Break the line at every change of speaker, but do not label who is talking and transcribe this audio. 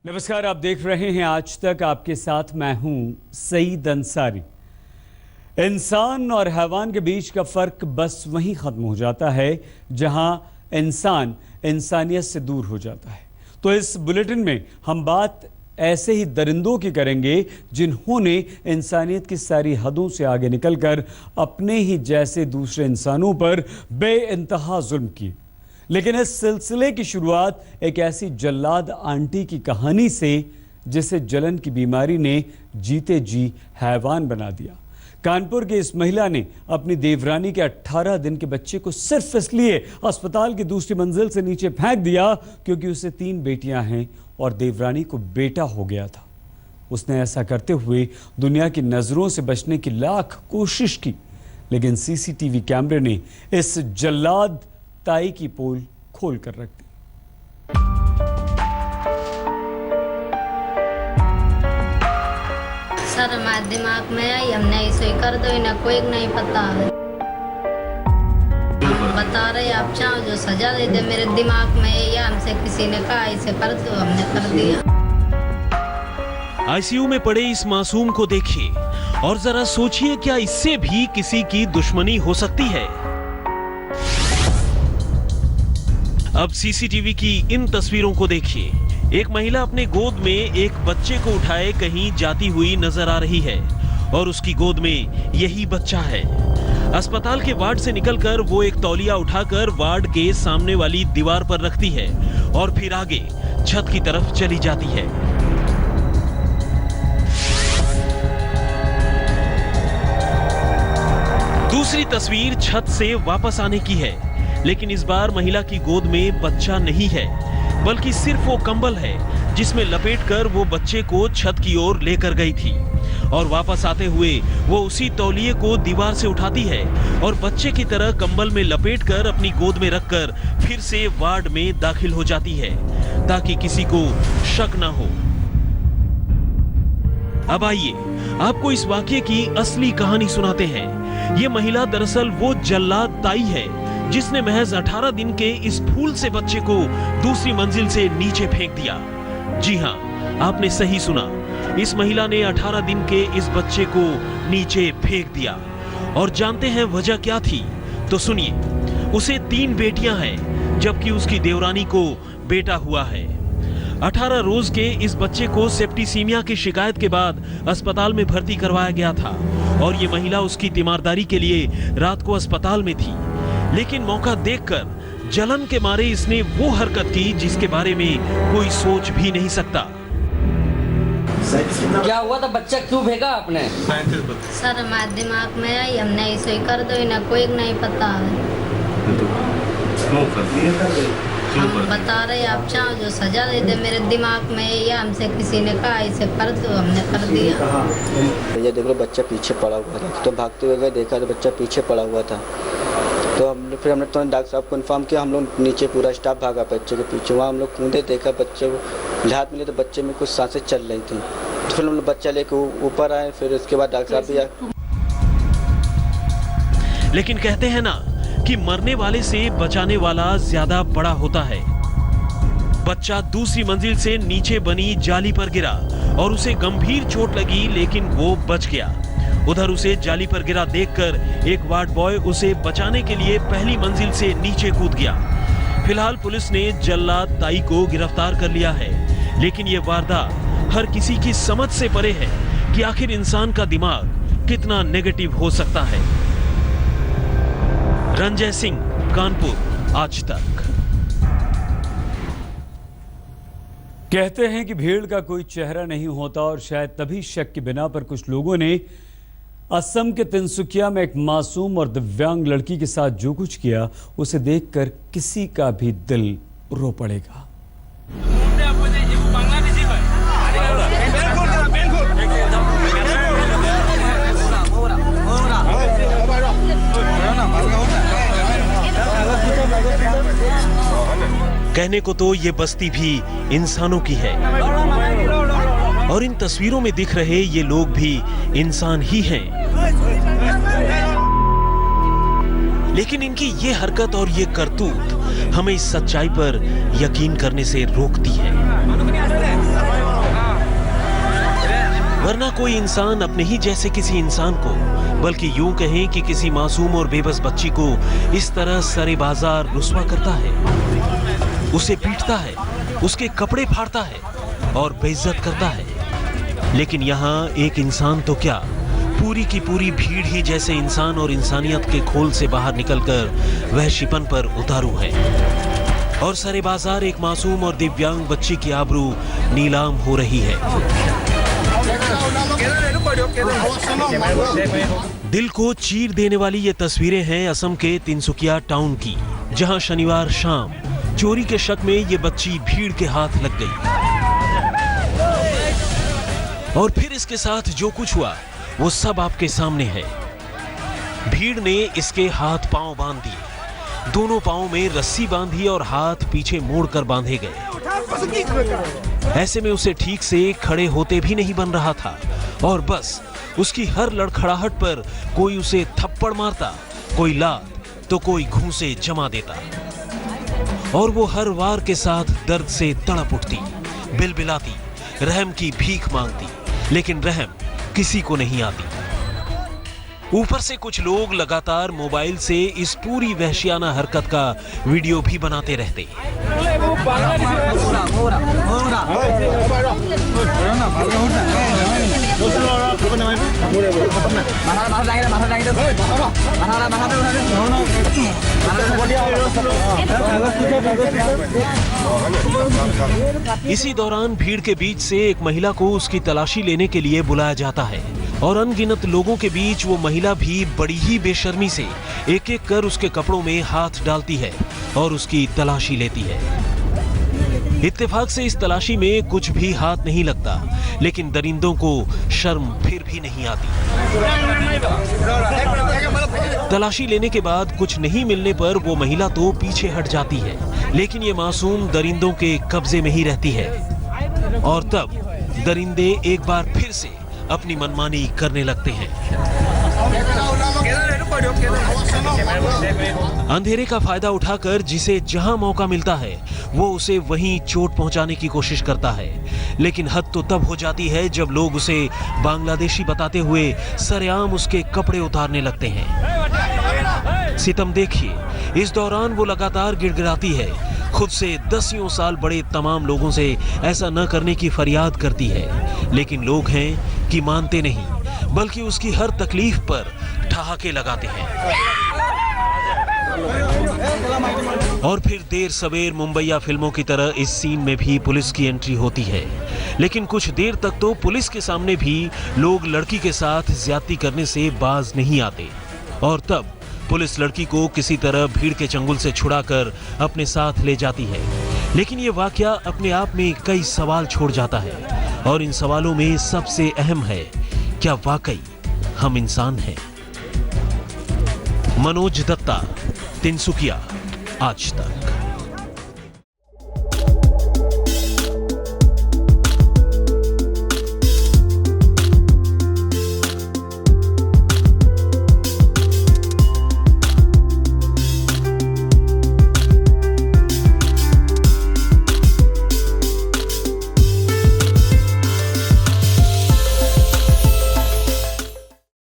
नमस्कार, आप देख रहे हैं आज तक। आपके साथ मैं हूं सईद अंसारी। इंसान और हैवान के बीच का फर्क बस वहीं खत्म हो जाता है जहां इंसान इंसानियत से दूर हो जाता है। तो इस बुलेटिन में हम बात ऐसे ही दरिंदों की करेंगे जिन्होंने इंसानियत की सारी हदों से आगे निकलकर अपने ही जैसे दूसरे इंसानों पर बेइंतहा जुल्म किए। लेकिन इस सिलसिले की शुरुआत एक ऐसी जल्लाद आंटी की कहानी से जिसे जलन की बीमारी ने जीते जी हैवान बना दिया। कानपुर की इस महिला ने अपनी देवरानी के 18 दिन के बच्चे को सिर्फ इसलिए अस्पताल की दूसरी मंजिल से नीचे फेंक दिया क्योंकि उसे 3 बेटियां हैं और देवरानी को बेटा हो गया था। उसने ऐसा करते हुए दुनिया की नजरों से बचने की लाख कोशिश की, लेकिन सीसीटीवी कैमरे ने इस जल्लाद ताई की पोल खोल कर रख दी।
सर हमारे दिमाग में आई, हमने ऐसे ही कर दो, इन्हें कोई नहीं पता है। बता रहे आप चाहो जो सजा दे दे, मेरे दिमाग में या हमसे किसी ने कहा ऐसे कर दो, हमने कर दिया।
आईसीयू में पड़े इस मासूम को देखिए और जरा सोचिए, क्या इससे भी किसी की दुश्मनी हो सकती है? अब सीसीटीवी की इन तस्वीरों को देखिए। एक महिला अपने गोद में एक बच्चे को उठाए कहीं जाती हुई नजर आ रही है और उसकी गोद में यही बच्चा है। अस्पताल के वार्ड से निकलकर वो एक तौलिया उठाकर वार्ड के सामने वाली दीवार पर रखती है और फिर आगे छत की तरफ चली जाती है। दूसरी तस्वीर छत से वापस आने की है, लेकिन इस बार महिला की गोद में बच्चा नहीं है, बल्कि सिर्फ वो कंबल है जिसमें लपेटकर वो बच्चे को छत की ओर लेकर गई थी। और वापस आते हुए वो उसी तौलिए को दीवार से उठाती है और बच्चे की तरह कंबल में लपेटकर अपनी गोद में रखकर फिर से वार्ड में दाखिल हो जाती है ताकि किसी को शक ना हो। अब आइए आपको इस वाकये की असली कहानी सुनाते हैं। ये महिला दरअसल वो जल्लाद ताई है जिसने महज 18 दिन के इस फूल से बच्चे को दूसरी मंजिल से नीचे फेंक दिया। जी हां, आपने सही सुना, इस महिला ने 18 दिन के इस बच्चे को नीचे फेंक दिया। और जानते हैं वजह क्या थी? तो सुनिए। उसे 3 बेटियां हैं जबकि उसकी देवरानी को बेटा हुआ है। 18 रोज के इस बच्चे को सेप्टिसीमिया की शिकायत के बाद अस्पताल में भर्ती करवाया गया था और ये महिला उसकी तीमारदारी के लिए रात को अस्पताल में थी। लेकिन मौका देखकर जलन के मारे इसने वो हरकत की जिसके बारे में कोई सोच भी नहीं सकता।
क्या हुआ था? बच्चा क्यों भेजा आपने?
सर हमारे दिमाग में आई, हमने ऐसे ही कर दो, इन्हें कोई नहीं पता है। हम बता रहे आप चाहो जो सजा दे दे, मेरे दिमाग में या हमसे किसी ने कहा ऐसे कर दो, हमने कर दिया।
ये देख लो, बच्चा पीछे पड़ा हुआ था, तो भागते हुए गए, देखा तो बच्चा पीछे पड़ा हुआ था। तो हमने तुरंत डॉक्टर साहब को इन्फॉर्म किया। हम लोग नीचे पूरा स्टाफ भागा बच्चे के पीछे। वहाँ हम लोग कूदे, देखा बच्चे को हाथ मिले तो बच्चे में कुछ सांसें चल रही थी। तो फिर हम लोग बच्चा लेके ऊपर आए, फिर उसके बाद डॉक्टर साहब भी आए।
लेकिन कहते हैं ना कि मरने वाले से बचाने वाला ज्यादा बड़ा होता है। बच्चा दूसरी मंजिल से नीचे बनी जाली पर गिरा और उसे गंभीर चोट लगी, लेकिन वो बच गया। उधर उसे जाली पर गिरा देखकर एक वार्ड बॉय उसे बचाने के लिए पहली मंजिल से नीचे कूद गया। फिलहाल पुलिस ने जल्लाद ताई को गिरफ्तार कर लिया है, लेकिन ये वारदात हर किसी की समझ से परे है कि आखिर इंसान का दिमाग कितना नेगेटिव हो सकता है। रंजय सिंह, कानपुर, आज तक।
कहते हैं कि भीड़ का कोई चेहरा नहीं होता और शायद तभी शक के बिना पर कुछ लोगों ने असम के तिनसुकिया में एक मासूम और दिव्यांग लड़की के साथ जो कुछ किया उसे देखकर किसी का भी दिल रो पड़ेगा।
कहने को तो ये बस्ती भी इंसानों की है और इन तस्वीरों में दिख रहे ये लोग भी इंसान ही हैं। लेकिन इनकी ये हरकत और ये करतूत हमें इस सच्चाई पर यकीन करने से रोकती है। वरना कोई इंसान अपने ही जैसे किसी इंसान को, बल्कि यूं कहें कि किसी मासूम और बेबस बच्ची को इस तरह सरे बाजार रुस्वा करता है, उसे पीटता है, उसके कपड़े फाड़ता है और बेइज्जत करता है। लेकिन यहाँ एक इंसान तो क्या, पूरी की पूरी भीड़ ही जैसे इंसान और इंसानियत के खोल से बाहर निकलकर वहशीपन पर उतारू है। और सरे बाजार एक मासूम और दिव्यांग बच्ची की आबरू नीलाम हो रही है। दिल को चीर देने वाली ये तस्वीरें हैं असम के तिनसुकिया टाउन की, जहां शनिवार शाम चोरी के शक में ये बच्ची भीड़ के हाथ लग गई। और फिर इसके साथ जो कुछ हुआ वो सब आपके सामने है। भीड़ ने इसके हाथ पांव बांध दिए, दोनों पांव में रस्सी बांधी और हाथ पीछे मोड़कर बांधे गए। ऐसे में उसे ठीक से खड़े होते भी नहीं बन रहा था और बस उसकी हर लड़खड़ाहट पर कोई उसे थप्पड़ मारता, कोई लात तो कोई घूंसे जमा देता। और वो हर वार के साथ दर्द से तड़प उठती, बिलबिलाती, रहम की भीख मांगती, लेकिन रहम किसी को नहीं आती। ऊपर से कुछ लोग लगातार मोबाइल से इस पूरी वहशियाना हरकत का वीडियो भी बनाते रहते। इसी दौरान भीड़ के बीच से एक महिला को उसकी तलाशी लेने के लिए बुलाया जाता है और अनगिनत लोगों के बीच वो महिला भी बड़ी ही बेशर्मी से एक एक कर उसके कपड़ों में हाथ डालती है और उसकी तलाशी लेती है। इत्तेफाक से इस तलाशी में कुछ भी हाथ नहीं लगता, लेकिन दरिंदों को शर्म फिर भी नहीं आती। तलाशी लेने के बाद कुछ नहीं मिलने पर वो महिला तो पीछे हट जाती है, लेकिन ये मासूम दरिंदों के कब्जे में ही रहती है। और तब दरिंदे एक बार फिर से अपनी मनमानी करने लगते हैं। अंधेरे का फायदा उठाकर जिसे जहां मौका मिलता है वो उसे वहीं चोट पहुंचाने की कोशिश करता है। लेकिन हद तो तब हो जाती है जब लोग उसे बांग्लादेशी बताते हुए सरेआम उसके कपड़े उतारने लगते हैं। सितम देखिए, इस दौरान वो लगातार गिड़गिड़ाती है, खुद से 10 साल बड़े तमाम लोगों से ऐसा न करने की फरियाद करती है, लेकिन लोग हैं कि मानते नहीं, बल्कि उसकी हर तकलीफ पर ठहाके लगाते हैं। और फिर देर सवेर मुंबईया फिल्मों की तरह इस सीन में भी पुलिस की एंट्री होती है, लेकिन कुछ देर तक तो पुलिस के सामने भी लोग लड़की के साथ ज्यादती करने से बाज नहीं आते। और तब पुलिस लड़की को किसी तरह भीड़ के चंगुल से छुड़ाकर अपने साथ ले जाती है। लेकिन ये वाकया अपने आप में कई सवाल छोड़ जाता है, और इन सवालों में सबसे अहम है, क्या वाकई हम इंसान हैं? मनोज दत्ता, तिनसुकिया, आज तक।